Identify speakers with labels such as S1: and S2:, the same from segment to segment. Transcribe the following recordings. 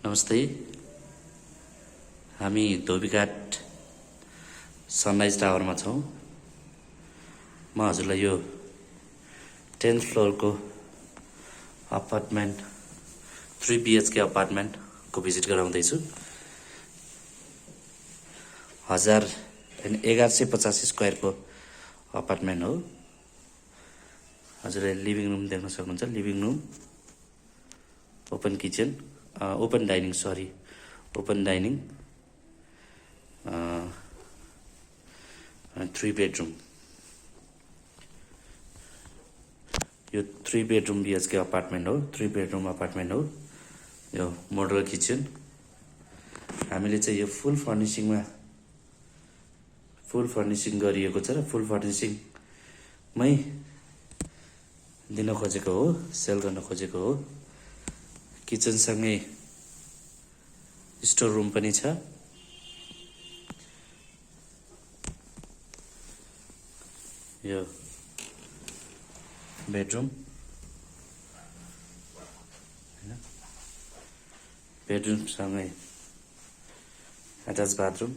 S1: नमस्ते। हामी धोबीघाट सनराइज टावरमा छौँ। म हजुरलाई यो 10th फ्लोरको अपार्टमेन्ट 3 BHK अपार्टमेन्टको भिजिट गराउँदैछु। 1150 स्क्वायरको अपार्टमेन्ट हो। हजुरले लिभिङ रुम देख्न सक्नुहुन्छ। Living room, open kitchen, open dining, 3 bedroom. यो 3 बेडरुम BHK अपार्टमेन्ट हो। 3 बेडरुम अपार्टमेन्ट हो। यो मोडुलर किचन। हामीले चाहिँ यो फुल फर्निसिङ गरिएको छ र फुल फर्निसिङमै दिन खोजेको हो, सेल गर्न खोजेको हो। किचनसँगै स्टोर रुम पनि छ। यो बेडरुम, बेडरुमसँगै attach bathroom,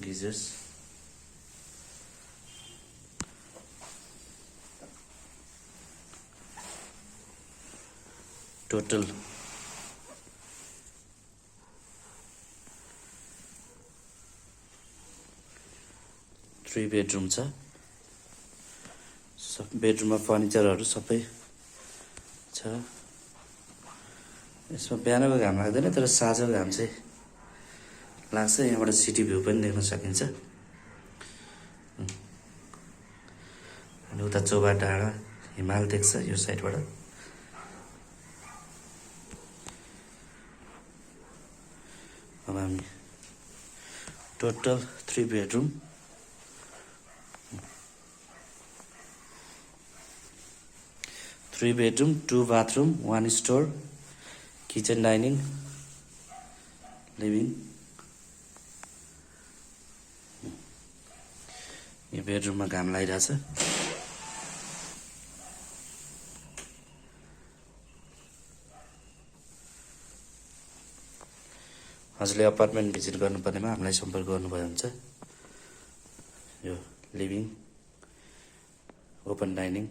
S1: geysers, total 3 bedroom छ। बेडरुममा फर्निचरहरू सबै छ। यसमा बिहानको घाम लाग्दैन, तर साँझको घाम चाहिँ लाग्छ। यहाँबाट सिटी भ्यू पनि देख्न सकिन्छ। अनि उता चोबा डाँडा, हिमाल देख्छ यो साइडबाट। अब हामी total 3 bedroom, 2 bathroom, 1 store, kitchen, dining, living. यो बेडरुममा घाम लागिरहेछ। हजुरले अपार्टमेन्ट भिजिट गर्नुपर्नेमा हामीलाई सम्पर्क गर्नुभयो हुन्छ। यो लिभिङ, ओपन डाइनिङ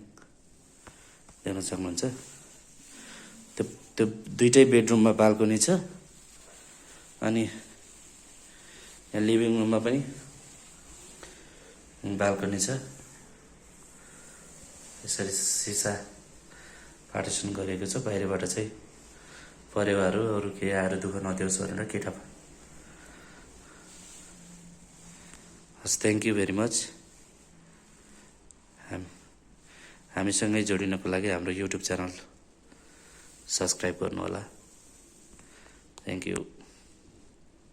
S1: देख्न सक्नुहुन्छ। त्यो दुईटै बेडरुममा बाल्कनी छ। अनि यहाँ लिभिङ रुममा पनि बाल्कनी छ। यसरी सिसा पार्टिसन गरिएको छ। बाहिरबाट चाहिँ परेवाहरू अरू केही आएर दुःख नदेओस् भनेर केटा। हस्, थ्याङ्क यू भेरी मच। हामीसँगै जोडिनको लागि हाम्रो युट्युब च्यानल सब्सक्राइब गर्नुहोला। Thank you.